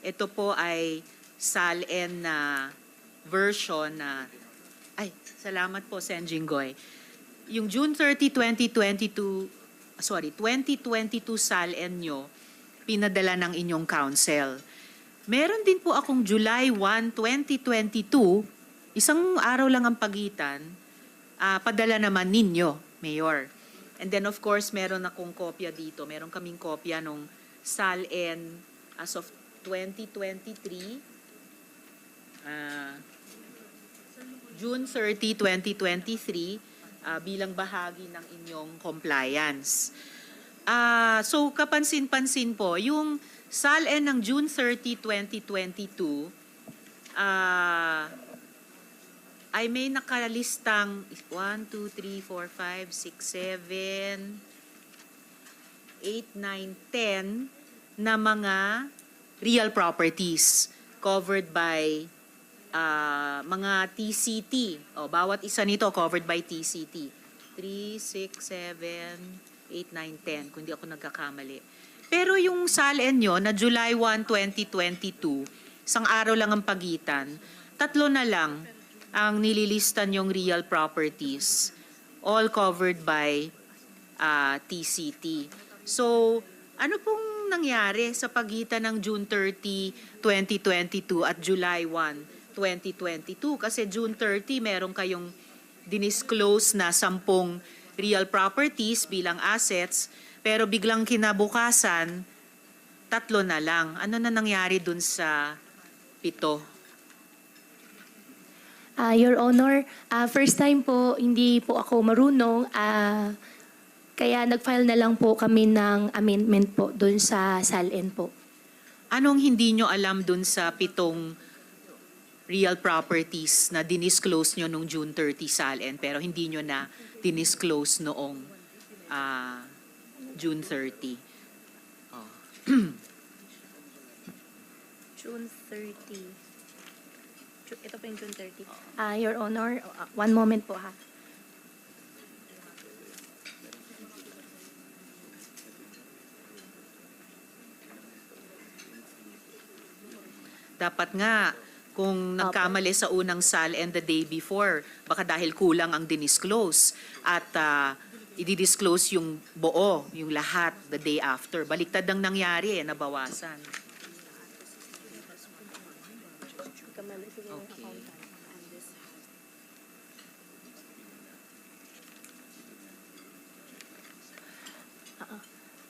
Ito po ay SALN na version na, ay, salamat po, Sen. Jinggoy. Yung June 30, 2022 SALN nyo, pinadala ng inyong council. Meron din po akong July 1, 2022, isang araw lang ang pagitan, padala naman ninyo, Mayor. And then of course, meron akong kopya dito. Meron kaming kopya nung SALN as of 2023, June 30, 2023, bilang bahagi ng inyong compliance. So kapansin-pansin po, yung SALN ng June 30, 2022 ay may nakalistang 1, 2, 3, 4, 5, 6, 7, 8, 9, 10 na mga real properties covered by mga TCT. Bawat isa nito covered by TCT. 3, 6, 7, 8, 9, 10, kung di ako nagkakamali. Pero yung SALN nyo na July 1, 2022, isang araw lang ang pagitan, 3 na lang ang nililistan yung real properties, all covered by TCT. So, ano pong nangyari sa pagitan ng June 30, 2022 at July 1, 2022? Kasi June 30, meron kayong dinisclose na 10 real properties bilang assets, pero biglang kinabukasan, 3 na lang. Ano na nangyari dun sa 7? Your Honor, first time po, hindi po ako marunong. Kaya nag-file na lang po kami ng amendment po doon sa SALN po. Anong hindi nyo alam dun sa 7 real properties na dinisclose nyo nung June 30 SALN pero hindi nyo na dinisclose noong June 30? June 30. Ito po yung June 30. Your Honor, one moment po ha. Dapat nga, kung nagkamali sa unang SALN the day before, baka dahil kulang ang dinisclose at i-disclose yung buo, yung lahat the day after. Baliktad ang nangyari, nabawasan.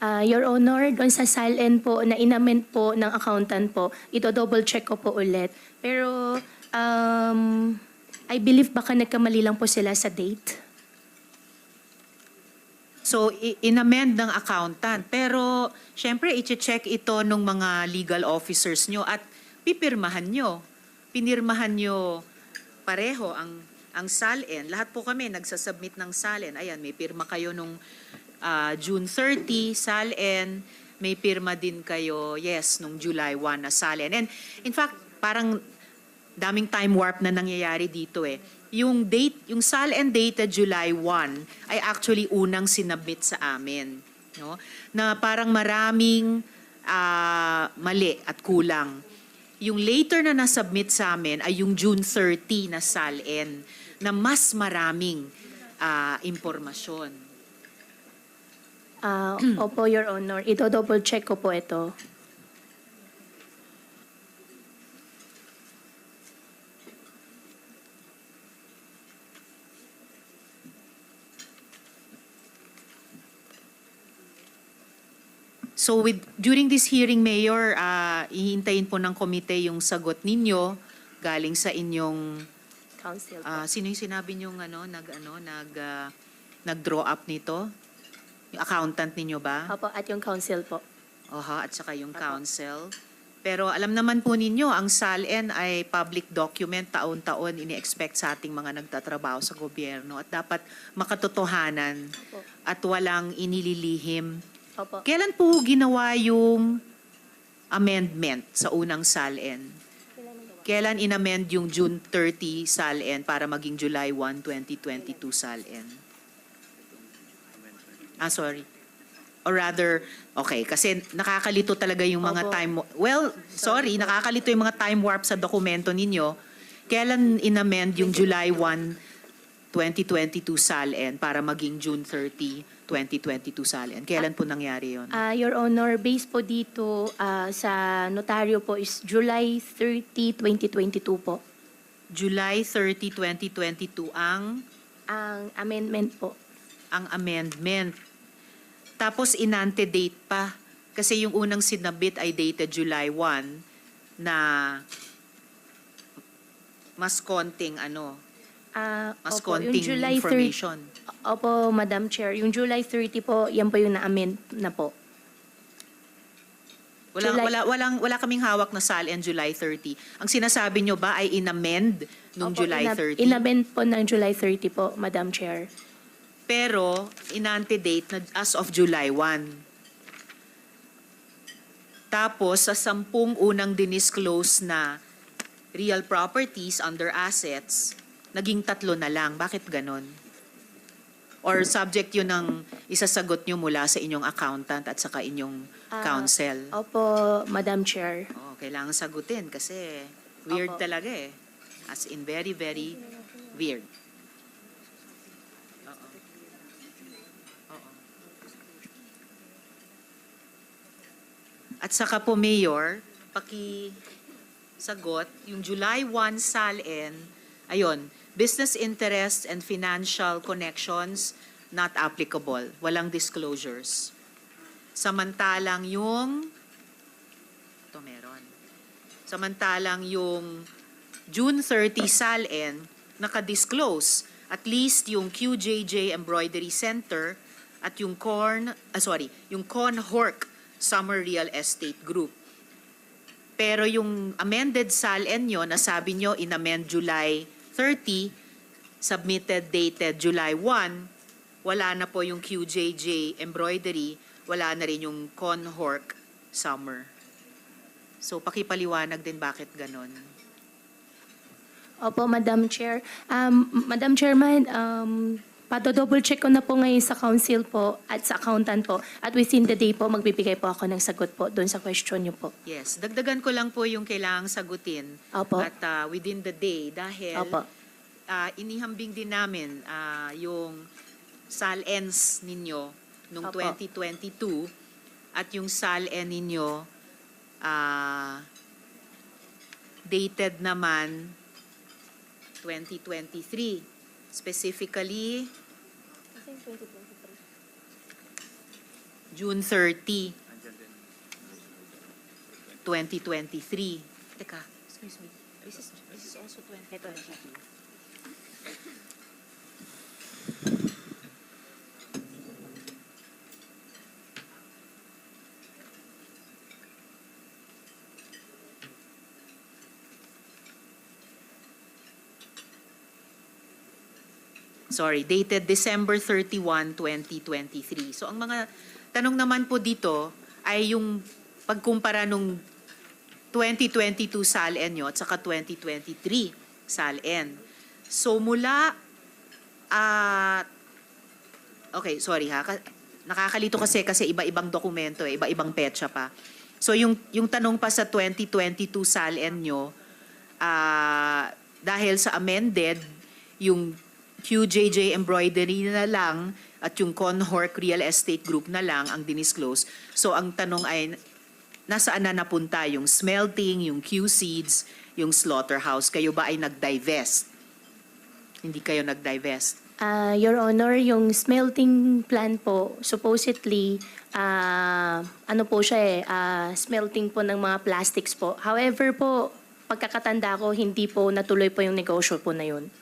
Your Honor, doon sa SALN po na inamend po ng accountant po, ito double check ko po ulit. Pero I believe baka nagkamali lang po sila sa date. So, inamend ng accountant. Pero, syempre, i-check ito ng mga legal officers nyo at pipirmahan nyo. Pinirmahan nyo pareho ang SALN. Lahat po kami nagsasubmit ng SALN. Ayan, may pirma kayo nung June 30, SALN. May pirma din kayo, yes, nung July 1 na SALN. And in fact, parang daming time warp na nangyayari dito eh. Yung date, yung SALN date July 1 ay actually unang sinabit sa amin, no? Na parang maraming mali at kulang. Yung later na nasubmit sa amin ay yung June 30 na SALN na mas maraming impormasyon. Opo, Your Honor. Ito double check ko po ito. So during this hearing, Mayor, ihintayin po ng komite yung sagot ninyo galing sa inyong Council po. sino yung sinabi niyong nag-draw up nito? Yung accountant ninyo ba? Opo, at yung council po. At saka yung council. Pero alam naman po ninyo, ang SALN ay public document, taon-taon ini-expect sa ating mga nagtatrabaho sa gobyerno at dapat makatotohanan at walang inililihim. Opo. Kailan po ginawa yung amendment sa unang SALN? Kailan inamend yung June 30 SALN para maging July 1, 2022 SALN? Sorry. Or rather, okay, kasi nakakalito talaga yung mga Opo. nakakalito yung mga time warp sa dokumento ninyo. Kailan inamend yung July 1, 2022 SALN para maging June 30, 2022 SALN? Kailan po nangyari yon? Your Honor, based po dito sa notaryo po is July 30, 2022 po. July 30, 2022 ang Amendment po. amendment. Tapos inantedate pa. Kasi yung unang sinabit ay dated July 1 na mas konting mas Opo, yung konting July 30 information. Opo, Madam Chair. Yung July 30 po, yan po yung na-amend na po. Wala kaming hawak na SALN July 30. Ang sinasabi nyo ba ay inamend nung Opo, July 30? Inamend po ng July 30 po, Madam Chair. Pero inantedate na as of July 1. Tapos sa 10 unang dinisclose na real properties under assets, naging 3 na lang. Bakit ganon? Or subject yun ng isasagot nyo mula sa inyong accountant at saka inyong counsel? Opo, Madam Chair. Oh, kailangan sagutin kasi weird Opo. talaga eh. As in very, very weird. Oo. Oo. At saka po, Mayor, sagot, yung July 1 SALN, ayun, business interests and financial connections not applicable. Walang disclosures. Samantalang yung June 30 SALN, naka-disclose at least yung QJJ Embroidery Center at yung Conhork Summer Real Estate Group. Pero yung amended SALN nyo, nasabi nyo in-amend July 30, submitted dated July 1, wala na po yung QJJ Embroidery, wala na rin yung Conhork Summer. So pakipaliwanag din bakit ganon. Opo, Madam Chair. Madam Chairman, double check ko na po ngayon sa council po at sa accountant po. At within the day po, magbibigay po ako ng sagot po doon sa question niyo po. Yes, dagdagan ko lang po yung kailangang sagutin. Opo. At within the day dahil Opo. inihambing din namin yung SALNs ninyo nung Opo. 2022 at yung SALN ninyo dated naman 2023. Specifically, June 30, 2023. Teka, excuse me. This is also 2022. Sorry, dated December 31, 2023. So ang mga tanong naman po dito ay yung pagkumpara nung 2022 SALN nyo at saka 2023 SALN. So mula, okay, sorry ha, nakakalito kasi iba-ibang dokumento, iba-ibang petsa pa. So yung tanong pa sa 2022 SALN nyo, dahil sa amended, yung QJJ Embroidery na lang at yung Conhork Real Estate Group na lang ang dinisclose. So ang tanong ay, nasaan na napunta yung smelting, yung Q-Seeds, yung slaughterhouse? Kayo ba ay nag-divest? Hindi kayo nag-divest? Your Honor, yung smelting plant po, supposedly, po siya smelting po ng mga plastics po. However po, pagkakatanda ko, hindi po natuloy po yung negosyo po na yun.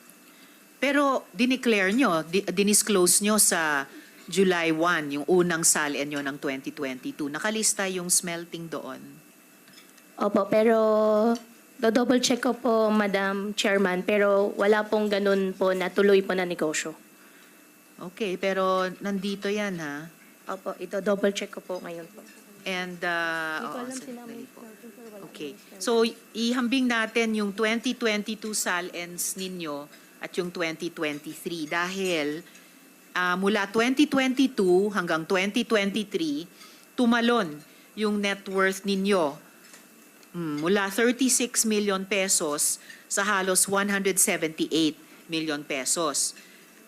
Pero dineclare nyo, dinisclose nyo sa July 1, yung unang SALN nyo ng 2022. Nakalista yung smelting doon. Opo, pero double check ko po, Madam Chairman, pero wala pong ganun po na tuloy po na negosyo. Okay, pero nandito yan ha. Opo, ito double check ko po ngayon po. And, sandali po. Okay. So, ihambing natin yung 2022 SALNs ninyo at yung 2023 dahil mula 2022 hanggang 2023, tumalon yung net worth ninyo mula 36 million pesos sa halos 178 million pesos.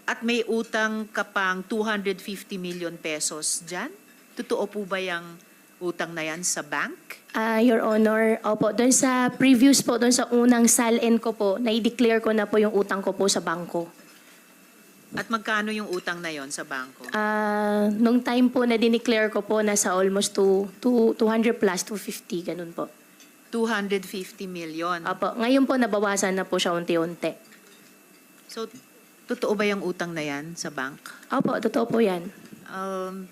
At may utang ka pang 250 million pesos dyan? Totoo po ba yung utang na yan sa bank? Your Honor, opo, doon sa previous po, doon sa unang SALN ko po, na-declare ko na po yung utang ko po sa bangko. At magkano yung utang na yon sa bangko? Nung time po na dineclare ko po, nasa almost 200 plus, 250, ganun po. 250 million. Opo, ngayon po nabawasan na po siya unti-unti. So, totoo ba yung utang na yan sa bank? Opo, totoo po yan.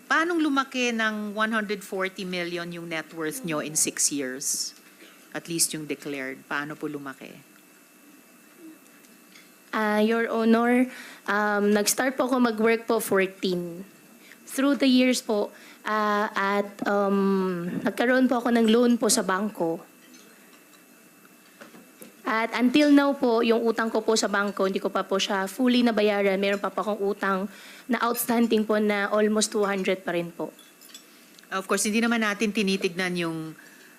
Paanong lumaki ng 140 million yung net worth nyo in 6 years? At least yung declared. Paano po lumaki? Your Honor, nag-start po ako mag-work po 14. Through the years po, nagkaroon po ako ng loan po sa bangko. At until now po, yung utang ko po sa bangko, hindi ko pa po siya fully nabayaran. Meron pa po akong utang na outstanding po na almost 200 pa rin po. Of course, hindi naman natin tinitignan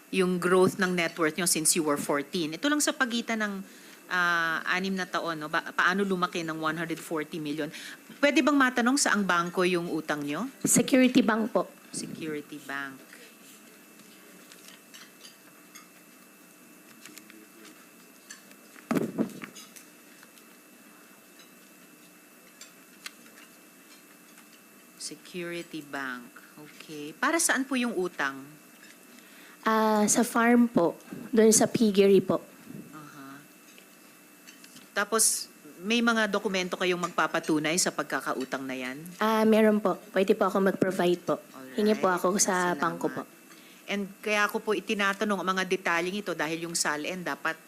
yung growth ng net worth nyo since you were 14. Ito lang sa pagitan ng 6 na taon, no? Paano lumaki ng 140 million? Pwede bang matanong saang bangko yung utang nyo? Security Bank po. Security Bank. Security Bank. Okay. Para saan po yung utang? Sa farm po, doon sa piggery po. Tapos, may mga dokumento kayong magpapatunay sa pagkakautang na yan? Meron po. Pwede po ako mag-provide po. Alright. Hingi po ako sa Salamat. bangko po. And kaya ako po itinatanong ang mga detalyeng ito dahil yung SALN dapat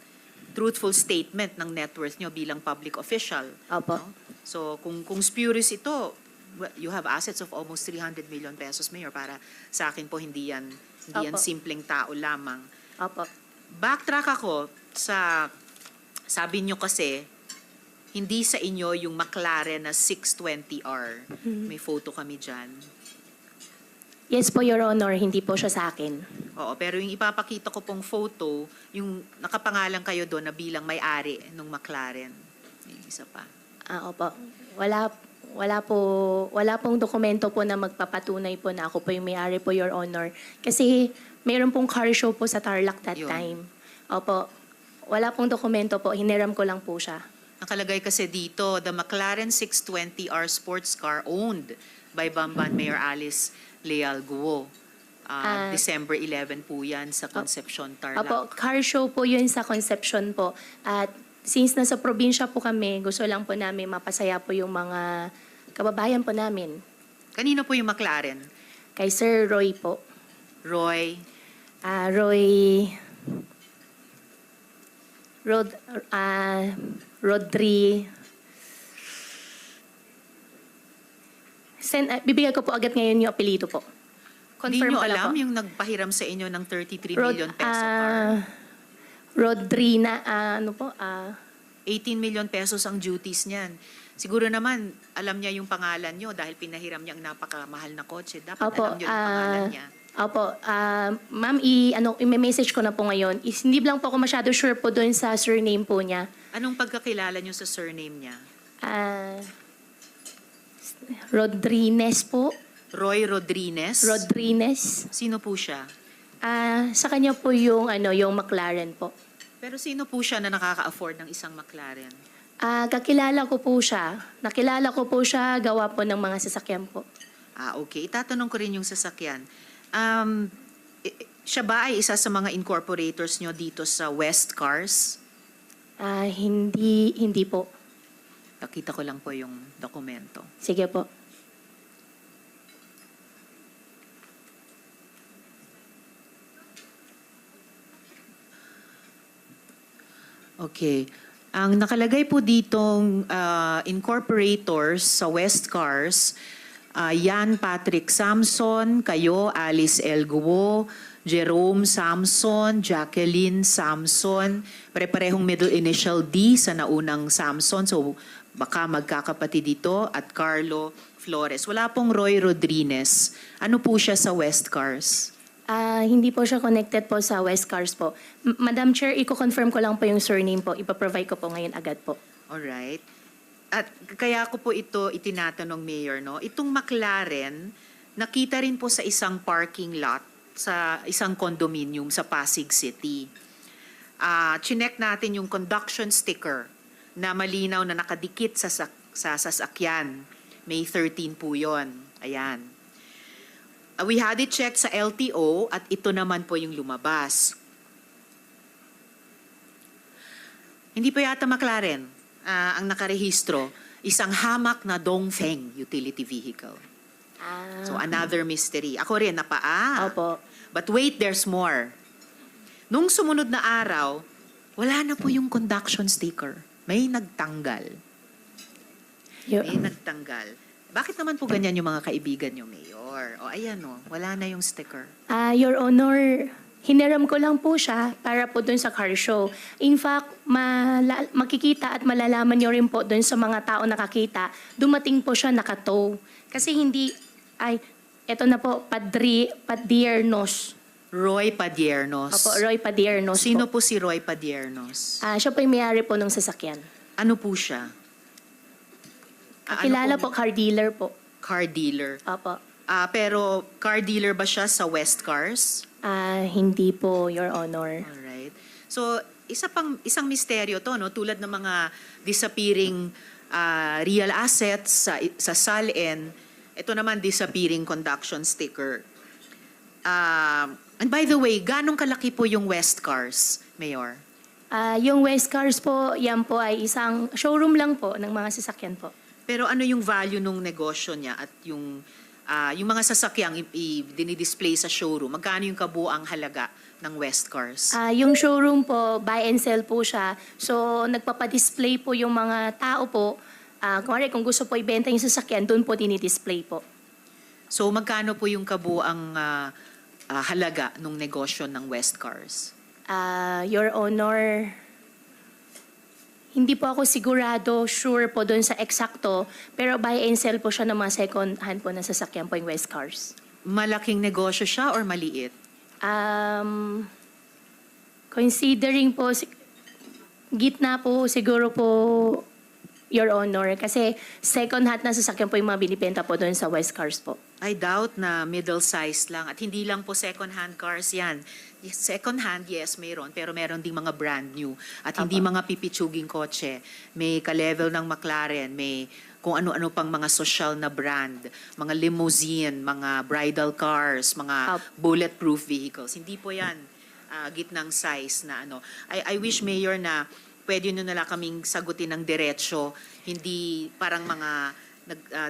truthful statement ng net worth nyo bilang public official. Opo. No? So, kung spurious ito, you have assets of almost 300 million pesos, Mayor. Para sa akin po, hindi yan Opo. simpleng tao lamang. Opo. Backtrack ako sa, sabi nyo kasi, hindi sa inyo yung McLaren na 620R. May photo kami dyan. Yes po, Your Honor. Hindi po siya sa akin. Oo, pero yung ipapakita ko pong photo, yung nakapangalan kayo doon na bilang may-ari ng McLaren. Yung isa pa. Opo. Wala pong dokumento po na magpapatunay po na ako po yung may-ari po, Your Honor. Kasi mayroon pong car show po sa Tarlac that Yun. time. Opo. Wala pong dokumento po. Hiniram ko lang po siya. Nakalagay kasi dito, the McLaren 620R sports car owned by Bamban Mayor Alice Leal Guo. December 11 po yan sa Concepcion, Tarlac. Opo, car show po yun sa Concepcion po. At since nasa probinsya po kami, gusto lang po namin mapasaya po yung mga kababayan po namin. Kanino po yung McLaren? Kay Sir Roy po. Roy? Rodri. Bibigay ko po agad ngayon yung apelyido po. Hindi Confirm nyo ko na alam po. yung nagpahiram sa inyo ng 33 million peso car? Rodrina, 18 million pesos ang duties niyan. Siguro naman, alam niya yung pangalan nyo dahil pinahiram niya ang napakamahal na kotse. Dapat alam niyo yung pangalan niya. Opo, ma'am, i-message ko na po ngayon. Hindi lang po ako masyado sure po doon sa surname po niya. Anong pagkakilala nyo sa surname niya? Rodriguez po. Roy Rodriguez? Rodriguez. Sino po siya? Sa kanya po yung McLaren po. Pero sino po siya na nakaka-afford ng isang McLaren? Kakilala ko po siya. Nakilala ko po siya, gawa po ng mga sasakyan po. Okay. Itatanong ko rin yung sasakyan. Siya ba ay isa sa mga incorporators nyo dito sa West Cars? Hindi po. Nakita ko lang po yung dokumento. Sige po. Okay. Ang nakalagay po ditong incorporators sa West Cars, Yan Patrick Samson, kayo, Alice L. Guo, Jerome Samson, Jacqueline Samson, pare-parehong middle initial D sa naunang Samson, so baka magkakapatid dito, at Carlo Flores. Wala pong Roy Rodriguez. Ano po siya sa West Cars? Hindi po siya connected po sa West Cars po. Madam Chair, i-confirm ko lang po yung surname po. Ipaprovide ko po ngayon agad po. Alright. At kaya ko po ito itinatanong, Mayor, no? Itong McLaren, nakita rin po sa isang parking lot sa isang condominium sa Pasig City. Chinek natin yung conduction sticker na malinaw na nakadikit sa sasakyan. May 13 po yon. Ayan. We had it checked sa LTO at ito naman po yung lumabas. Hindi pa yata McLaren ang nakarehistro, isang hamak na Dongfeng utility vehicle. So another mystery. Ako rin, Opo. But wait, there's more. Nung sumunod na araw, wala na po yung conduction sticker. May nagtanggal. May nagtanggal. Bakit naman po ganyan yung mga kaibigan nyo, Mayor? O ayan o, wala na yung sticker. Your Honor, hiniram ko lang po siya para po dun sa car show. In fact, makikita at malalaman nyo rin po dun sa mga tao nakakita, dumating po siya nakatow. Kasi eto na po, Padiernos. Roy Padiernos. Opo, Roy Padiernos Sino po. po si Roy Padiernos? Siya po yung may-ari po ng sasakyan. Ano po siya? Kilala po, car dealer po. Car dealer. Opo. Pero car dealer ba siya sa West Cars? Hindi po, Your Honor. Alright. So, isang misteryo to, no? Tulad ng mga disappearing real assets sa SALN, ito naman disappearing conduction sticker. And by the way, ganong kalaki po yung West Cars, Mayor? Yung West Cars po, yan po ay isang showroom lang po ng mga sasakyan po. Pero ano yung value nung negosyo niya at yung mga sasakyang dinidisplay sa showroom? Magkano yung kabuang halaga ng West Cars? Yung showroom po, buy and sell po siya. So, nagpapadisplay po yung mga tao po. Kung gusto po ibenta yung sasakyan, doon po dinidisplay po. So, magkano po yung kabuang halaga ng negosyo ng West Cars? Your Honor, hindi po ako sure po doon sa eksakto, pero buy and sell po siya ng mga second hand po na sasakyan po yung West Cars. Malaking negosyo siya or maliit? Considering po, gitna po siguro po, Your Honor, kasi second hand na sasakyan po yung mga binibenta po doon sa West Cars po. I doubt na middle size lang at hindi lang po second hand cars yan. Second hand, yes, mayroon, pero meron ding mga brand new at hindi mga pipitsuging kotse. May ka-level ng McLaren, may kung ano-ano pang mga social na brand, mga limousine, mga bridal cars, mga bulletproof vehicles. Hindi po yan gitnang size na ano. I wish, Mayor, na pwede nyo nila kaming sagutin ng diretsyo, hindi parang mga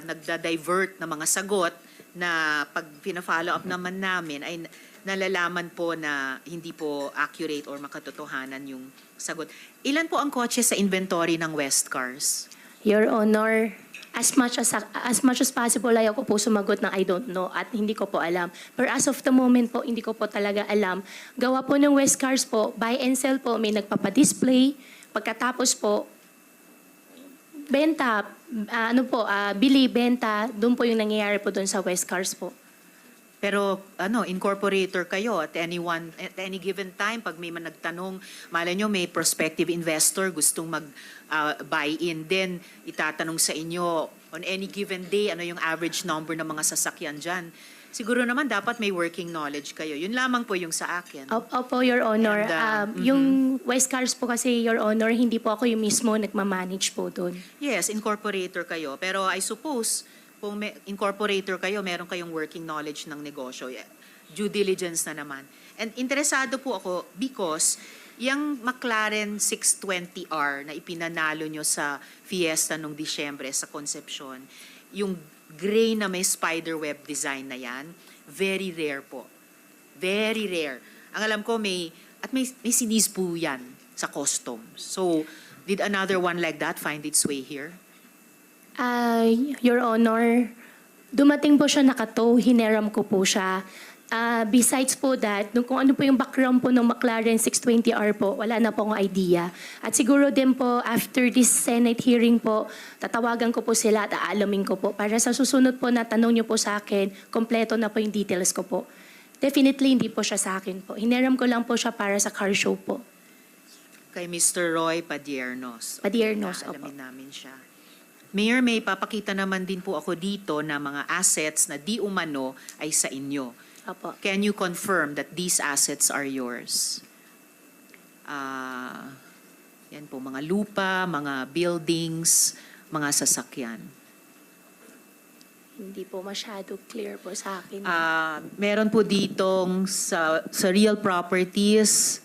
nagda-divert na mga sagot na pag pina-follow up naman namin ay nalalaman po na hindi po accurate or makatotohanan yung sagot. Ilan po ang kotse sa inventory ng West Cars? Your Honor, as much as possible, ayaw ko po sumagot ng I don't know at hindi ko po alam. Pero as of the moment po, hindi ko po talaga alam. Gawa po ng West Cars po, buy and sell po, may nagpapadisplay. Pagkatapos po, benta, bili, benta, doon po yung nangyayari po doon sa West Cars po. Pero incorporator kayo at any given time pag may nagtanong, malay nyo may prospective investor gustong mag-buy in din, itatanong sa inyo on any given day ano yung average number ng mga sasakyan dyan. Siguro naman dapat may working knowledge kayo. Yun lamang po yung sa akin. Opo, Your Honor. Yung West Cars po kasi, Your Honor, hindi po ako yung mismo nagmamanage po doon. Yes, incorporator kayo. Pero I suppose, kung incorporator kayo, meron kayong working knowledge ng negosyo. Due diligence na naman. And interesado po ako because yung McLaren 620R na ipinanalo nyo sa Fiesta nung Disyembre sa Concepcion, yung gray na may spiderweb design na yan, very rare po. Very rare. Ang alam ko may sinis po yan sa customs. So, did another one like that find its way here? Your Honor, dumating po siya nakatow, hineram ko po siya. Besides po that, kung ano po yung background po ng McLaren 620R po, wala na po akong idea. At siguro din po, after this Senate hearing po, tatawagan ko po sila at aalamin ko po. Para sa susunod po na tanong niyo po sa akin, kompleto na po yung details ko po. Definitely hindi po siya sa akin po. Hiniram ko lang po siya para sa car show po. Kay Mr. Roy Padiernos. Padiernos, opo. Alamin namin siya. Mayor, may papakita naman din po ako dito na mga assets na di umano ay sa inyo. Opo. Can you confirm that these assets are yours? Yan po, mga lupa, mga buildings, mga sasakyan. Hindi po masyado clear po sa akin. Meron po ditong sa real properties,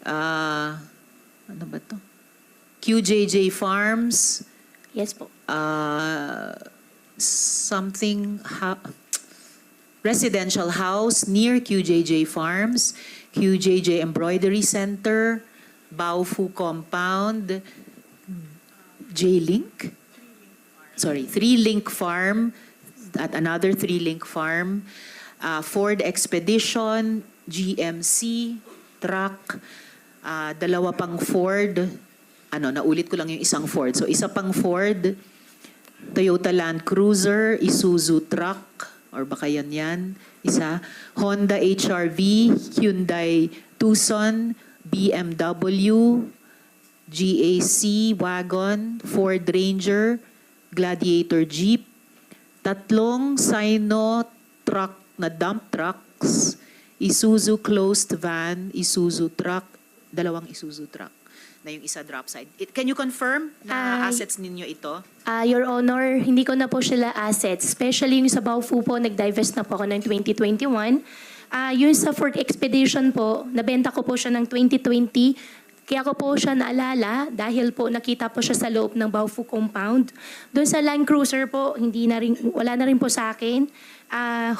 ano ba to? QJJ Farms, Yes po. residential house near QJJ Farms, QJJ Embroidery Center, Baofu Compound, J-Link? Sorry, 3-Link Farm, at another 3-Link Farm, Ford Expedition, GMC, truck, dalawa pang Ford, naulit ko lang yung isang Ford. So isa pang Ford, Toyota Land Cruiser, Isuzu truck, or baka yan, isa, Honda HR-V, Hyundai Tucson, BMW, GAC wagon, Ford Ranger, Gladiator Jeep, tatlong Sino truck na dump trucks, Isuzu closed van, Isuzu truck, dalawang Isuzu truck na yung isa drop side. Can you confirm na assets ninyo ito? Your Honor, hindi ko na po sila assets. Especially yung sa Baofu po, nag-divest na po ako ng 2021. Yung sa Ford Expedition po, nabenta ko po siya ng 2020. Kaya ko po siya naalala dahil po nakita po siya sa loob ng Baofu compound. Doon sa Land Cruiser po, wala na rin po sa akin.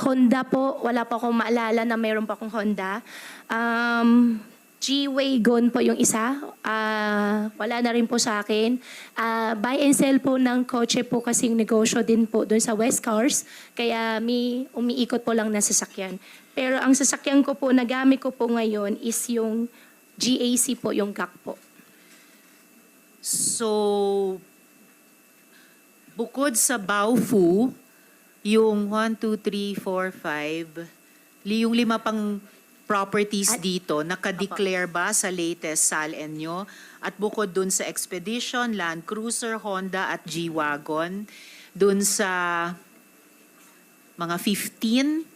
Honda po, wala po akong maalala na mayroon pa akong Honda. G-Wagon po yung isa, wala na rin po sa akin. Buy and sell po ng kotse po kasing negosyo din po doon sa West Cars, kaya umiikot po lang na sasakyan. Pero ang sasakyan ko po, nagamit ko po ngayon is yung GAC po, yung GAC po. So, bukod sa Baofu, yung 1, 2, 3, 4, 5, yung 5 pang properties dito, naka-declare ba sa latest SALN nyo? At bukod dun sa Expedition, Land Cruiser, Honda at G-Wagon, dun sa mga 16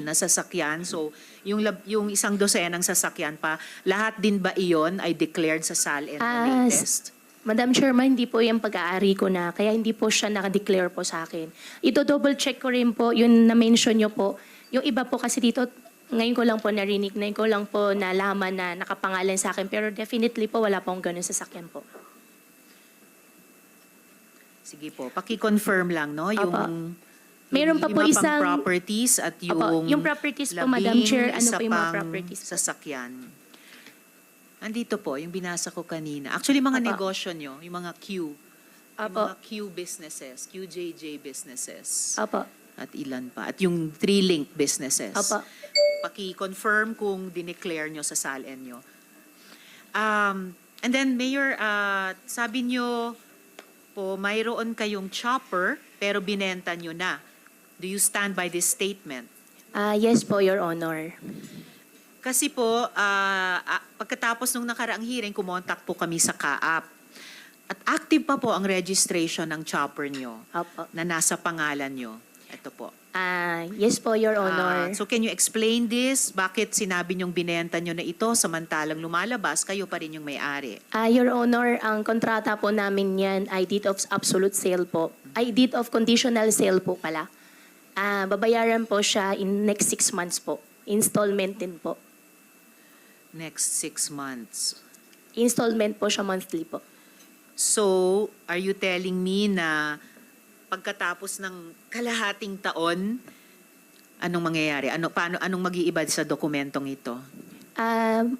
na sasakyan, so yung isang dosenang sasakyan pa, lahat din ba iyon ay declared sa SALN na latest? Madam Chairman, hindi po yung pag-aari ko na, kaya hindi po siya naka-declare po sa akin. Ito double check ko rin po, yung na-mention nyo po. Yung iba po kasi dito, ngayon ko lang po narinig, ngayon ko lang po nalaman na nakapangalan sa akin, pero definitely po wala pong ganun sasakyan po. Sige po, paki-confirm lang, no? Yung, Meron pa po 5 isang pang properties at yung properties po, Madam Chair, ano po yung mga 11 properties po? sasakyan. Andito po, yung binasa ko kanina. Actually, mga negosyo nyo, yung mga Q. Yung mga Q businesses, QJJ businesses. Opo. At ilan pa. At yung 3-link businesses. Opo. Paki-confirm kung dineclare nyo sa SALN nyo. And then, Mayor, sabi nyo po, mayroon kayong chopper, pero binenta nyo na. Do you stand by this statement? Yes po, Your Honor. Kasi po, pagkatapos nung nakaraang hearing, kumontak po kami sa CAAP. At active pa po ang registration ng chopper nyo Opo. na nasa pangalan nyo. Ito po. Yes po, Your Honor. So can you explain this? Bakit sinabi nyong binenta nyo na ito samantalang lumalabas, kayo pa rin yung may-ari? Your Honor, ang kontrata po namin yan ay deed of absolute sale po. Ay deed of conditional sale po pala. Babayaran po siya in next 6 months po. Installment din po. Next 6 months. Installment po siya monthly po. So, are you telling me na pagkatapos ng kalahating taon, anong mangyayari? Anong mag-iiba sa dokumentong ito?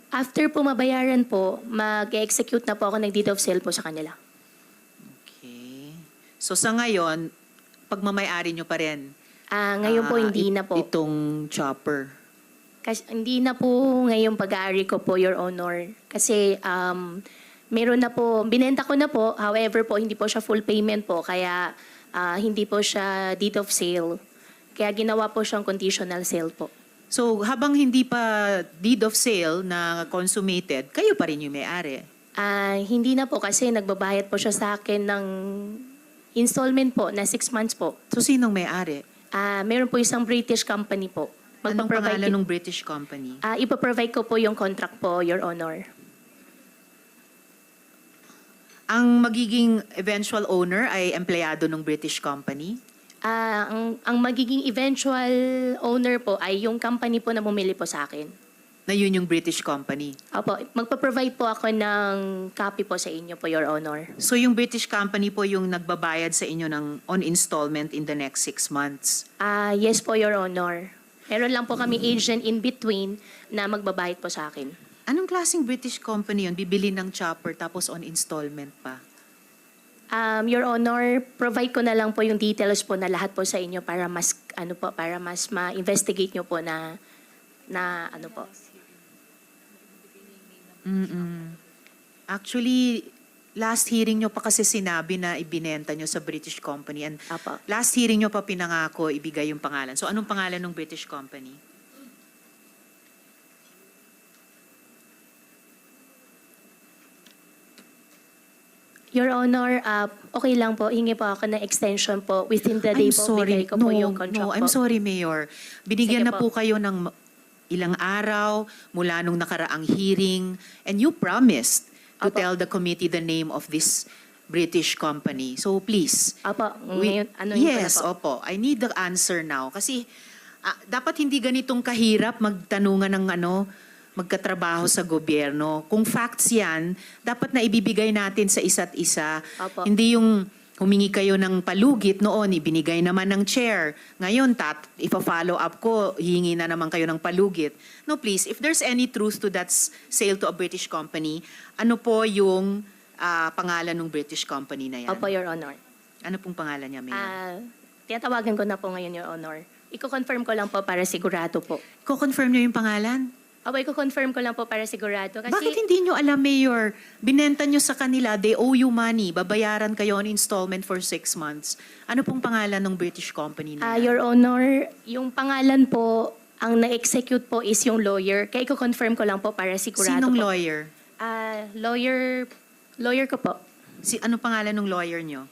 After po mabayaran po, mag-execute na po ako ng deed of sale po sa kanila. Okay. So sa ngayon, pagmamayari nyo pa rin? Ngayon po hindi na po. Itong chopper. Kasi hindi na po ngayong pag-aari ko po, Your Honor. Kasi meron na po, binenta ko na po, however po, hindi po siya full payment po, kaya hindi po siya deed of sale. Kaya ginawa po siyang conditional sale po. So, habang hindi pa deed of sale na consummated, kayo pa rin yung may-ari. Hindi na po kasi nagbabayad po siya sa akin ng installment po na 6 months po. So, sinong may-ari? Meron po isang British company po. Anong Magpa-provide pangalan din- ng British company? Ipaprovide ko po yung contract po, Your Honor. Ang magiging eventual owner ay empleyado ng British company? Ang magiging eventual owner po ay yung company po na bumili po sa akin. Na yun yung British company. Opo, magpa-provide po ako ng copy po sa inyo po, Your Honor. So, yung British company po yung nagbabayad sa inyo ng on installment in the next 6 months? Yes po, Your Honor. Meron lang po kami agent in between na magbabayad po sa akin. Anong klaseng British company yun? Bibili ng chopper tapos on installment pa? Your Honor, provide ko na lang po yung details po na lahat po sa inyo para mas para mas ma-investigate nyo po na ano po. Actually, last hearing nyo pa kasi sinabi na ibinenta nyo sa British company. And Apo. last hearing nyo pa pinangako ibigay yung pangalan. So, anong pangalan ng British company? Your Honor, okay lang po, hingi po ako ng extension po. Within the day po, bigay ko po yung contract po. I'm sorry, Mayor. Binigyan Sige na po po. kayo ng ilang araw mula nung nakaraang hearing and you promised to Apo. tell the committee the name of this British company. So please. Apo, ngayon, ano yun Yes, ko na po. opo. I need the answer now. Kasi dapat hindi ganitong kahirap magtanungan ng magkatrabaho sa gobyerno. Kung facts yan, dapat na ibibigay natin sa isa't isa. Opo. Hindi yung humingi kayo ng palugit noon, ibinigay naman ng chair. Ngayon, ipa-follow up ko, hihingi na naman kayo ng palugit. No, please, if there's any truth to that sale to a British company, ano po yung pangalan ng British company na yan? Opo, Your Honor. Ano pong pangalan niya, Mayor? Tinatawagan ko na po ngayon, Your Honor. Iko-confirm ko lang po para sigurado po. Ko-confirm niyo yung pangalan? Opo, iko-confirm ko lang po para sigurado. Kasi, Bakit hindi nyo alam, Mayor? Binenta nyo sa kanila, they owe you money. Babayaran kayo on installment for 6 months. Ano pong pangalan ng British company na yan? Your Honor, yung pangalan po, ang na-execute po is yung lawyer. Kaya iko-confirm ko lang po para sigurado Sinong po. lawyer? Lawyer ko po. Ano pangalan ng lawyer nyo?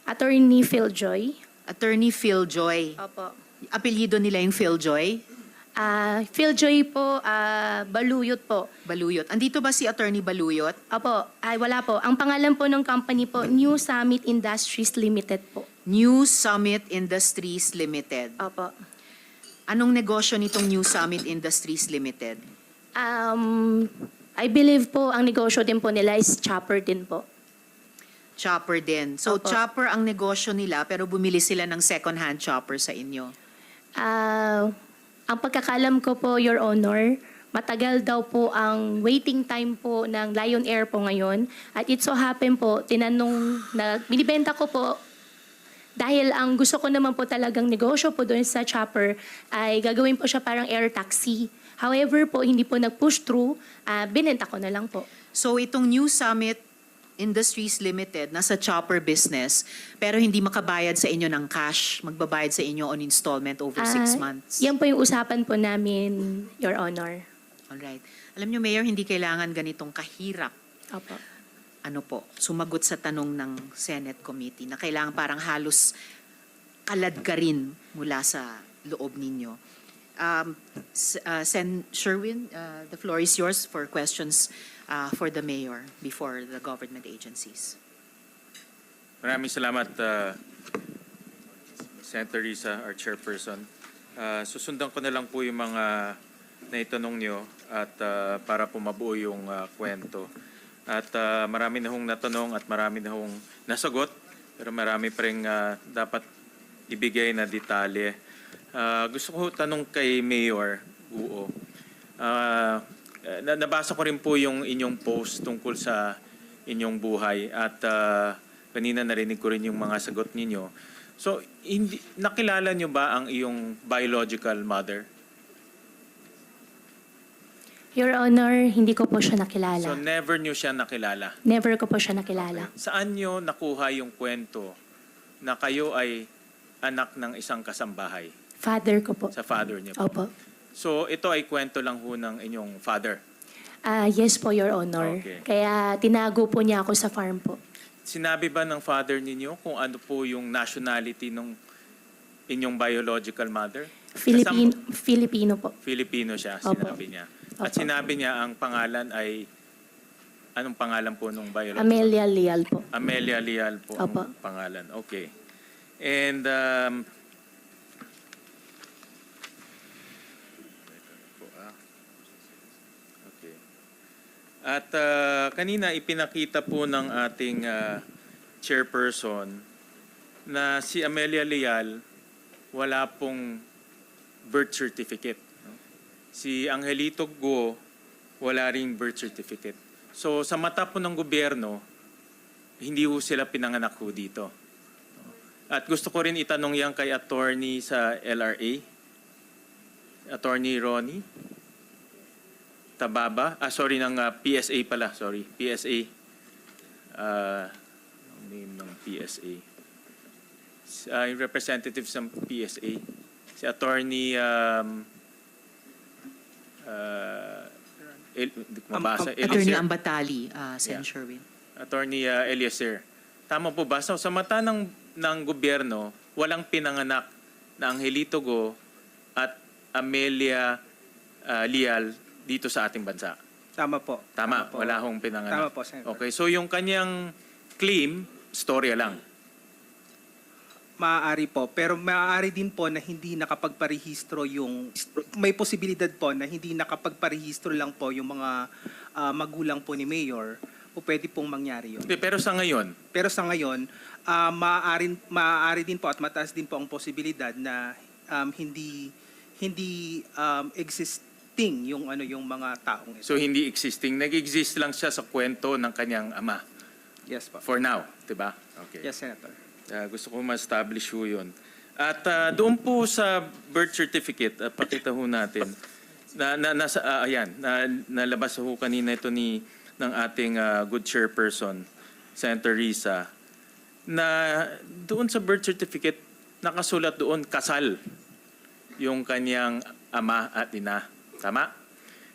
Attorney Phil Joy. Attorney Phil Joy. Opo. Apelyido nila yung Phil Joy? Phil Joy po, Baluyot po. Baluyot. Andito ba si Attorney Baluyot? Opo, wala po. Ang pangalan po ng company po, New Summit Industries Limited po. New Summit Industries Limited. Opo. Anong negosyo nitong New Summit Industries Limited? I believe po, ang negosyo din po nila is chopper din po. Chopper din. So, Opo. chopper ang negosyo nila pero bumili sila ng second-hand chopper sa inyo. Ang pagkakalam ko po, Your Honor, matagal daw po ang waiting time po ng Lion Air po ngayon. At it so happen po, binibenta ko po dahil ang gusto ko naman po talagang negosyo po doon sa chopper ay gagawin po siya parang air taxi. However po, hindi po nag-push through, binenta ko na lang po. So, itong New Summit Industries Limited, nasa chopper business, pero hindi makabayad sa inyo ng cash, magbabayad sa inyo on installment over 6 months. Yan po yung usapan po namin, Your Honor. Alright. Alam nyo, Mayor, hindi kailangan ganitong kahirap, Opo. sumagot sa tanong ng Senate Committee na kailangan parang halos kalad ka rin mula sa loob ninyo. Sen. Sherwin, the floor is yours for questions for the Mayor before the government agencies. Maraming salamat, Senator Risa, our chairperson. Susundan ko na lang po yung mga naitanong nyo at para po mabuo yung kwento. At marami na hong natanong at marami na hong nasagot, pero marami pa rin dapat ibigay na detalye. Gusto ko tanong kay Mayor Guo. Nabasa ko rin po yung inyong post tungkol sa inyong buhay at Kanina narinig ko rin yung mga sagot ninyo. So, nakilala nyo ba ang iyong biological mother? Your Honor, hindi ko po siya nakilala. So, never nyo siya nakilala. Never ko po siya nakilala. Saan nyo nakuha yung kwento na kayo ay anak ng isang kasambahay? Father ko po. Sa father niyo po? Opo. So, ito ay kwento lang ho ng inyong father. Yes po, Your Honor. Okay. Kaya tinago po niya ako sa farm po. Sinabi ba ng father ninyo kung ano po yung nationality ng inyong biological mother? Filipino po. Filipino siya, Opo. sinabi niya. At Opo. sinabi niya ang pangalan ay, anong pangalan po nung biological? Amelia Leal po. Amelia Leal po Opo. ang pangalan. Okay. And okay. At kanina ipinakita po ng ating chairperson na si Amelia Leal wala pong birth certificate. No? Si Angelito Go wala ring birth certificate. So sa mata po ng gobyerno, hindi ho sila pinanganak ho dito. At gusto ko rin itanong yan kay attorney sa LRA, Attorney Ronnie Tababa. Sorry, ng PSA pala. Sorry, PSA. Name ng PSA. Yung representative sa PSA. Si Attorney hindi ko mabasa. Attorney Eliezer. Ambatali, Sen. Yeah. Sherwin. Attorney Eliezer. Tama po ba? So, sa mata ng gobyerno, walang pinanganak na Angelito Go at Amelia Leal dito sa ating bansa. Tama po. Tama, po. wala hong pinanganak. Tama po, Senator. Okay, so yung kanyang claim, storya lang. Maaari po. Pero maaari din po na hindi nakapagparehistro yung... May posibilidad po na hindi nakapagparehistro lang po yung mga magulang po ni Mayor o pwede pong mangyari yun. Hindi, pero sa ngayon, Pero sa ngayon, maaari din po at mataas din po ang posibilidad na hindi existing yung mga taong ito. so hindi existing. Nag-exist lang siya sa kwento ng kanyang ama. Yes po. For now, di ba? Okay. Yes, Senator. Gusto ko ma-establish ho yun. At doon po sa birth certificate, pakita ho natin, nalabas ho kanina ito ng ating good chairperson, Senator Risa, na doon sa birth certificate, nakasulat doon, kasal yung kanyang ama at ina. Tama?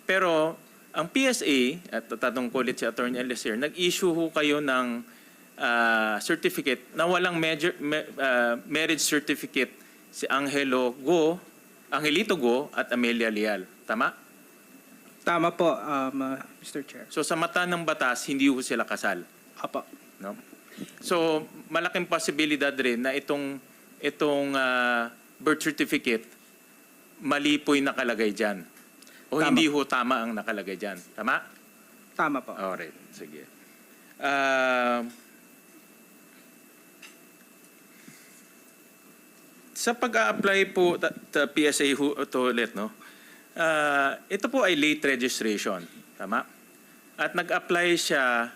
Pero ang PSA, at tatanong ko ulit si Attorney Eliezer, nag-issue ho kayo ng certificate na walang marriage certificate si Angelito Go at Amelia Leal. Tama? Tama po, Mr. Chair. So sa mata ng batas, hindi ho sila kasal. Apo. No? So malaking posibilidad rin na itong birth certificate mali po'y nakalagay dyan. O Tama. hindi ho tama ang nakalagay dyan. Tama? Tama po. Alright, sige. Sa pag-a-apply po PSA to ulit, no? Ito po ay late registration, tama? At nag-apply siya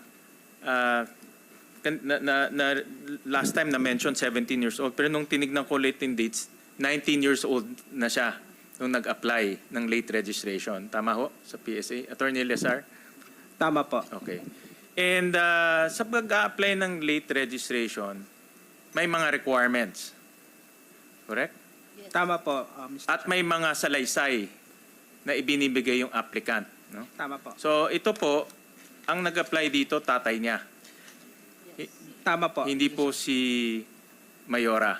last time na mention 17 years old, pero nung tinignan ko late in dates, 19 years old na siya nung nag-apply ng late registration. Tama ho sa PSA? Attorney Eliezer? Tama po. Okay. And sa pag-a-apply ng late registration, may mga requirements. Correct? Tama po, Mr. At may mga salaysay na ibinibigay yung applicant. No? Tama po. So ito po, ang nag-apply dito, tatay niya. Tama po. Hindi po si Mayora.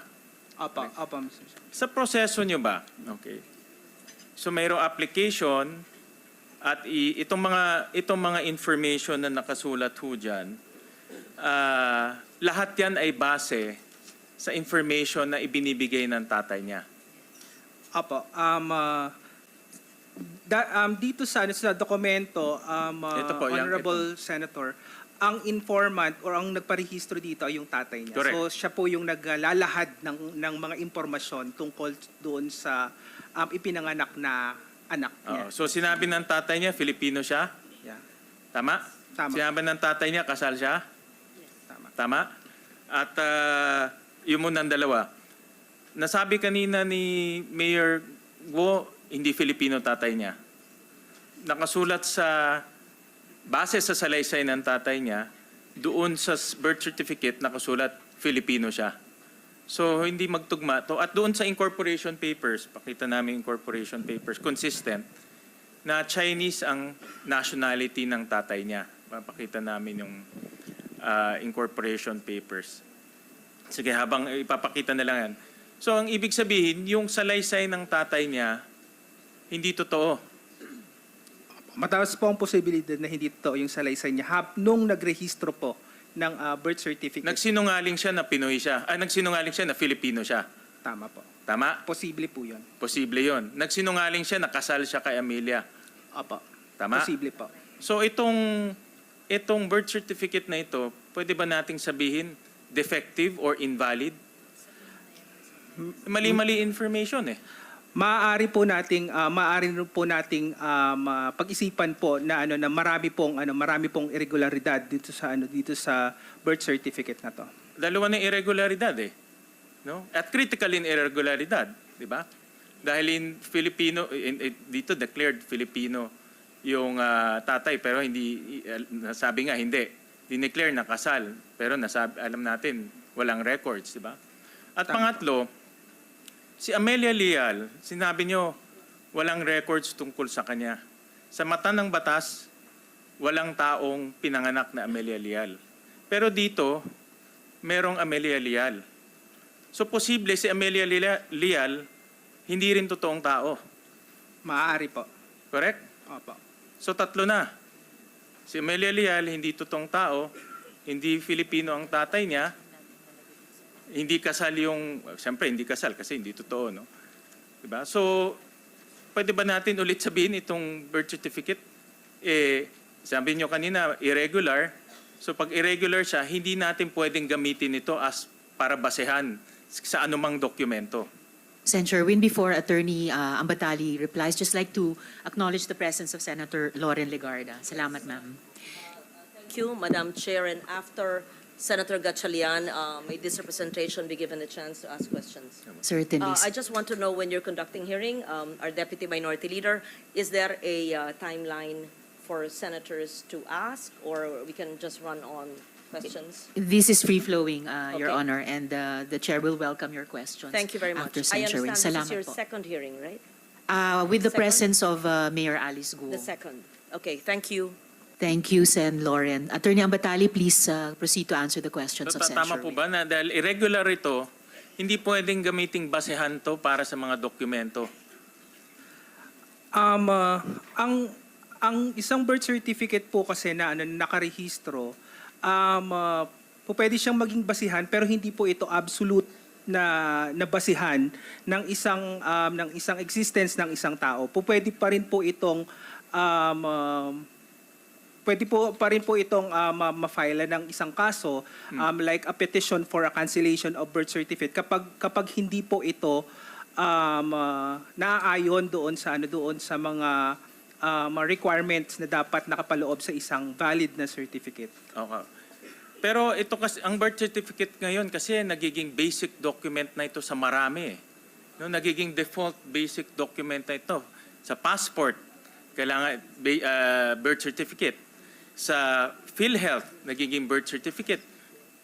Opo, opo, Mr. Chair. Sa proseso nyo ba? Okay. So mayroong application at itong mga information na nakasulat ho dyan, lahat yan ay base sa information na ibinibigay ng tatay niya. Opo. Dito sa dokumento, Ito po, Honorable Senator, ang informant or ang nagparehistro dito ay yung tatay niya. Correct. So siya po yung naglalahad ng mga impormasyon tungkol doon sa ipinanganak na anak niya. So sinabi ng tatay niya, Filipino siya? Yeah. Tama? Tama. Sinabi ng tatay niya, kasal siya? Tama. Tama? At yun muna ang dalawa. Nasabi kanina ni Mayor Guo, hindi Filipino tatay niya. Nakasulat sa, base sa salaysay ng tatay niya, doon sa birth certificate nakasulat Filipino siya. So hindi magtugma to. At doon sa incorporation papers, pakita namin incorporation papers, consistent na Chinese ang nationality ng tatay niya. Papakita namin yung incorporation papers. Sige, habang ipapakita na lang yan. So ang ibig sabihin, yung salaysay ng tatay niya, hindi totoo. Mataas po ang posibilidad na hindi totoo yung salaysay niya nung nagrehistro po ng birth certificate. Nagsinungaling siya na Pinoy siya. Nagsinungaling siya na Filipino siya. Tama po. Tama? Posible po yun. Posible yon. Nagsinungaling siya na kasal siya kay Amelia. Opo. Tama? Posible po. So itong birth certificate na ito, pwede ba nating sabihin defective or invalid? Mali-mali information eh. Maaari po nating pag-isipan po na marami pong irregularidad dito sa birth certificate na to. Dalawa na irregularidad eh. No? At critical in irregularidad, di ba? Dahil in Filipino, dito declared Filipino yung tatay pero hindi, nasabi nga hindi. Dineclare na kasal pero alam natin walang records, di ba? At pangatlo, si Amelia Leal, sinabi nyo, walang records tungkol sa kanya. Sa mata ng batas, walang taong pinanganak na Amelia Leal. Pero dito, merong Amelia Leal. So posible si Amelia Leal, hindi rin totoong tao. Maaari po. Correct? Opo. So tatlo na. Si Amelia Leal, hindi totoong tao, hindi Filipino ang tatay niya, hindi kasal yung, siyempre hindi kasal kasi hindi totoo, no? Diba? So, pwede ba natin ulit sabihin itong birth certificate? Sabi nyo kanina, irregular. So, pag irregular siya, hindi natin pwedeng gamitin ito as para basehan sa anumang dokumento. Sen. Sherwin, before Attorney Ambatali replies, just like to acknowledge the presence of Senator Lauren Legarda. Salamat, ma'am. Thank you, Madam Chair. And after Senator Gatchalian, may this representation be given a chance to ask questions? Certainly. I just want to know, when you're conducting hearing, our Deputy Minority Leader, is there a timeline for senators to ask, or we can just run on questions? This is free-flowing, Your Okay. Honor, and the Chair will welcome your questions. Thank you very much. After I Sen. Sherwin. understand Salamat this is your po. second hearing, right? With the Second? presence of Mayor Alice Guo. The second. Okay, thank you. Thank you, Sen. Lauren. Attorney Ambatali, please proceed to answer the questions of Sen. Tama po Sherwin. ba na dahil irregular ito, hindi pwedeng gamiting basehan to para sa mga dokumento? Ang isang birth certificate po kasi na nakarehistro, pwede siyang maging basihan pero hindi po ito absolute na basihan ng isang existence ng isang tao. Pwede pa rin po itong ma-file ng isang kaso like a petition for a cancellation of birth certificate kapag hindi po ito naaayon doon sa mga requirements na dapat nakapaloob sa isang valid na certificate. Okay. Pero ito kasi, ang birth certificate ngayon kasi nagiging basic document na ito sa marami. No, nagiging default basic document na ito. Sa passport, kailangan birth certificate. Sa PhilHealth, nagiging birth certificate.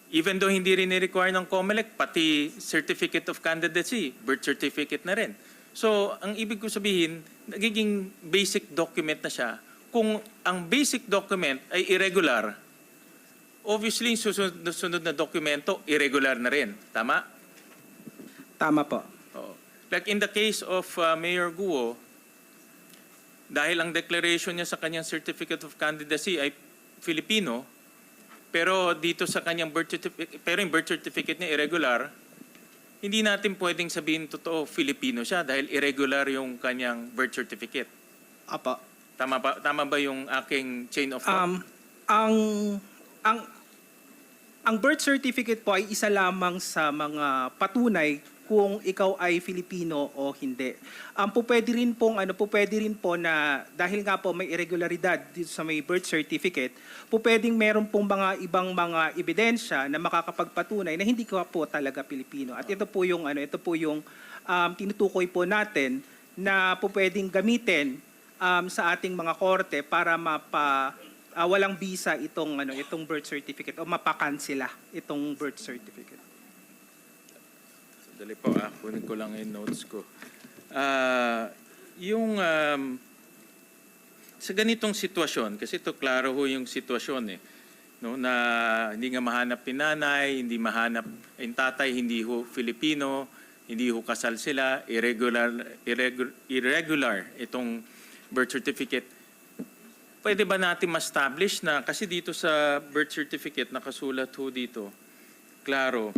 Even though hindi rin i-require ng COMELEC, pati certificate of candidacy, birth certificate na rin. So, ang ibig ko sabihin, nagiging basic document na siya. Kung ang basic document ay irregular, obviously, susunod na dokumento, irregular na rin. Tama? Tama po. Oo. Like in the case of Mayor Guo, dahil ang declaration niya sa kanyang certificate of candidacy ay Filipino, pero dito sa kanyang yung birth certificate niya irregular, hindi natin pwedeng sabihin totoo Filipino siya dahil irregular yung kanyang birth certificate. Apo. Tama ba yung aking chain of thought? Ang birth certificate po ay isa lamang sa mga patunay kung ikaw ay Filipino o hindi. Pwede rin po na dahil nga po may irregularidad dito sa may birth certificate, pwedeng meron pong mga ibang mga ebidensya na makakapagpatunay na hindi ka po talaga Pilipino. At ito po yung tinutukoy po natin na pwedeng gamitin sa ating mga korte para walang visa itong birth certificate o mapakansela itong birth certificate. Dali po, kunin ko lang yung notes ko. Sa ganitong sitwasyon, kasi ito klaro ho yung sitwasyon no, na hindi nga mahanap yung nanay, hindi mahanap yung tatay, hindi ho Filipino, hindi ho kasal sila, irregular itong birth certificate. Pwede ba natin ma-establish na, kasi dito sa birth certificate, nakasulat ho dito, klaro,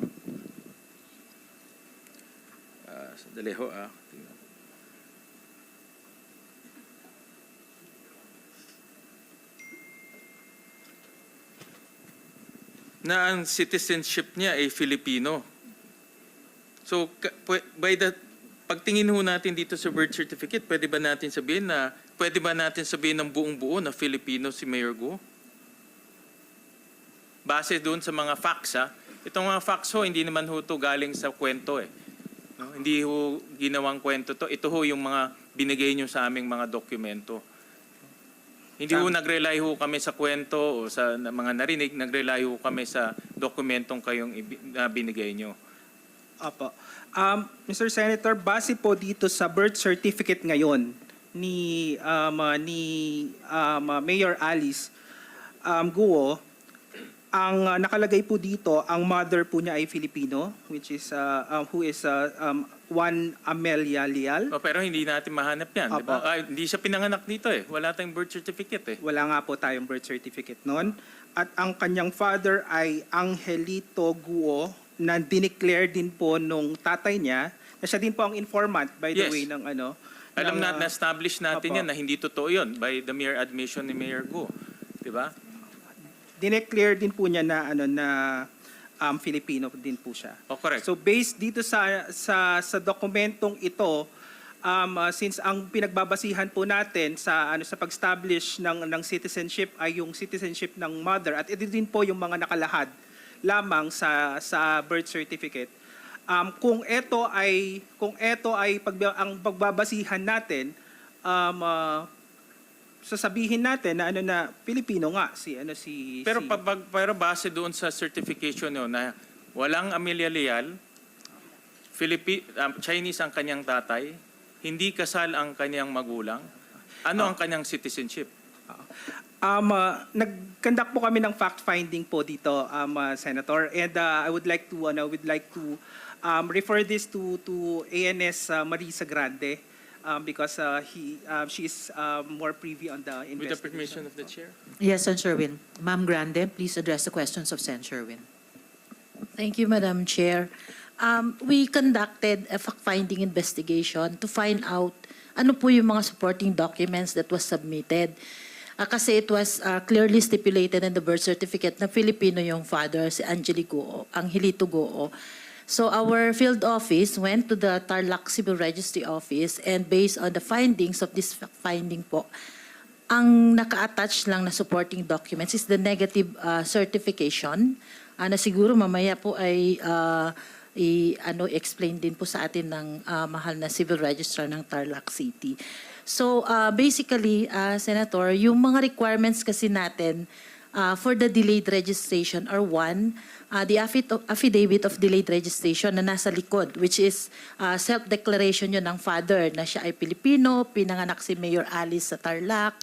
sandali ho tingnan. Na ang citizenship niya ay Filipino. So, pagtingin ho natin dito sa birth certificate, pwede ba natin sabihin ng buong-buo na Filipino si Mayor Guo? Base doon sa mga facts, Itong mga facts ho, hindi naman ho to galing sa kwento No? Hindi ho ginawang kwento to. Ito ho yung mga binigay nyo sa aming mga dokumento. Hindi ho nag-rely ho kami sa kwento o sa mga narinig, nag-rely ho kami sa dokumentong kayong binigay nyo. Apo. Mr. Senator, base po dito sa birth certificate ngayon ni Mayor Alice Guo, ang nakalagay po dito, ang mother po niya ay Filipino, which is who is Juan Amelia Leal. Pero hindi natin mahanap yan, di ba? Opo. Hindi siya pinanganak dito Wala tayong birth certificate Wala nga po tayong birth certificate noon. At ang kanyang father ay Angelito Guo, na dineclare din po nung tatay niya, na siya din po ang informant, by the Yes. way, ng Alam na-establish natin Opo. yan na hindi totoo yun by the mere admission ni Mayor Guo. Di ba? dineclare din po niya na Filipino din po siya. Correct. So based dito sa dokumentong ito, since ang pinagbabasihan po natin sa pag-establish ng citizenship ay yung citizenship ng mother, at ito din po yung mga nakalahad lamang sa birth certificate. Kung ito ay ang pagbabasihan natin, sasabihin natin na Pilipino nga Pero base doon sa certification nyo na walang Amelia Leal, Chinese ang kanyang tatay, hindi kasal ang kanyang magulang, ano ang kanyang citizenship? Nag-conduct po kami ng fact-finding po dito, Senator, and I would like to refer this to ANS Marisa Grande because she is more privy on the investigation. With the permission of the chair? Yes, Sen. Sherwin. Ma'am Grande, please address the questions of Sen. Sherwin. Thank you, Madam Chair. We conducted a fact-finding investigation to find out ano po yung mga supporting documents that was submitted. Kasi it was clearly stipulated in the birth certificate na Filipino yung father, si Angelito Guo. So our field office went to the Tarlac Civil Registry Office, and based on the findings of this finding po, ang naka-attach lang na supporting documents is the negative certification na siguro mamaya po ay explain din po sa atin ng mahal na civil registrar ng Tarlac City. So basically, Senator, yung mga requirements kasi natin for the delayed registration are one, the affidavit of delayed registration na nasa likod, which is self-declaration yun ng father na siya ay Pilipino, pinanganak si Mayor Alice sa Tarlac,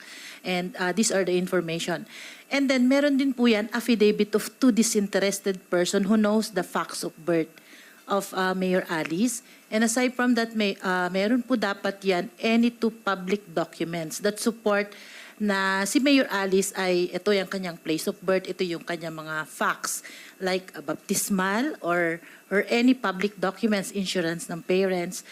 and these are the information. And then meron din po yan affidavit of two disinterested person who knows the facts of birth of Mayor Alice. And aside from that, meron po dapat yan any two public documents that support na si Mayor Alice ay ito yung kanyang place of birth, ito yung kanyang mga facts like baptismal or any public documents, insurance ng parents.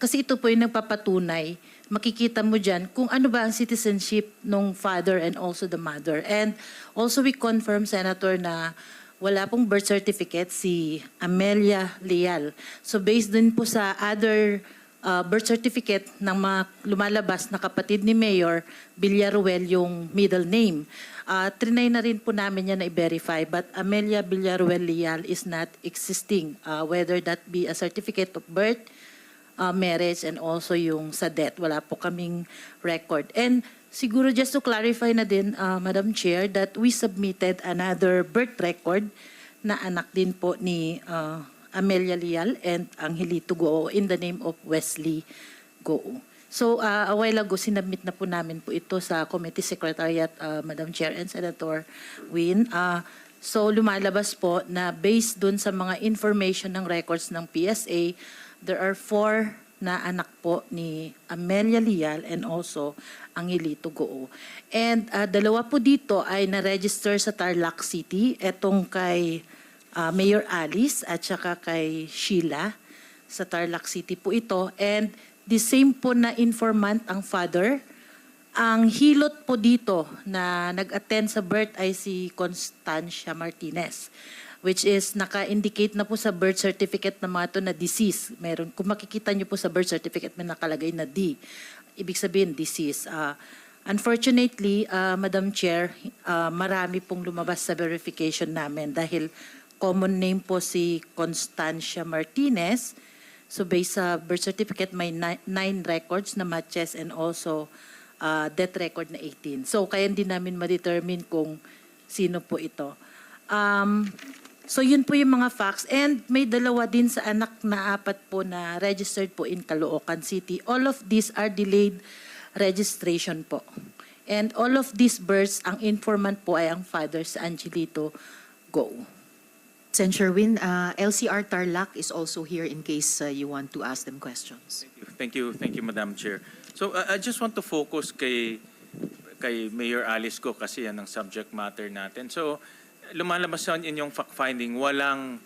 Kasi ito po yung nagpapatunay, makikita mo dyan kung ano ba ang citizenship ng father and also the mother. And also we confirm, Senator, na wala pong birth certificate si Amelia Leal. So based din po sa other birth certificate ng mga lumalabas na kapatid ni Mayor Villaruel yung middle name. Trinay na rin po namin yan na i-verify, but Amelia Villaruel Leal is not existing, whether that be a certificate of birth, marriage, and also yung sa death. Wala po kaming record. And siguro just to clarify na din, Madam Chair, that we submitted another birth record na anak din po ni Amelia Leal and Angelito Goo in the name of Wesley Goo. So a while ago, sinabmit na po namin po ito sa Committee Secretariat, Madam Chair and Senator Win. So lumalabas po na based dun sa mga information ng records ng PSA, there are 4 na anak po ni Amelia Leal and also Angelito Goo. And 2 po dito ay na-register sa Tarlac City, etong kay Mayor Alice at saka kay Sheila sa Tarlac City po ito. And the same po na informant ang father. Ang hilot po dito na nag-attend sa birth ay si Constancia Martinez, which is naka-indicate na po sa birth certificate ng mga to na disease. Meron, kung makikita niyo po sa birth certificate, may nakalagay na D. Ibig sabihin, disease. Unfortunately, Madam Chair, marami pong lumabas sa verification namin dahil common name po si Constancia Martinez. So based sa birth certificate, may 9 records na matches and also death record na 18. So kaya hindi namin ma-determine kung sino po ito. So yun po yung mga facts. And may 2 din sa anak na 4 po na registered po in Caloocan City. All of these are delayed registration po. And all of these births, ang informant po ay ang father sa Angelito Goo. Senator Win, LCR Tarlac is also here in case you want to ask them questions. Thank you, Madam Chair. So I just want to focus kay Mayor Alice Go kasi yan ang subject matter natin. So lumalabas sa inyong fact-finding, walang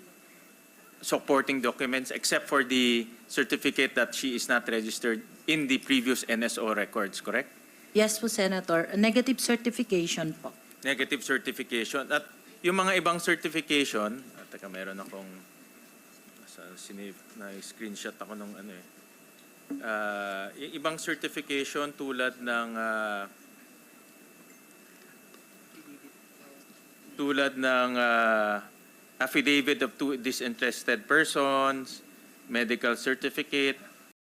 supporting documents except for the certificate that she is not registered in the previous NSO records, correct? Yes po, Senator. A negative certification po. Negative certification. At yung mga ibang certification, teka, meron akong na-screenshot ako nung ano eh. Yung ibang certification tulad ng affidavit of two disinterested persons, medical certificate,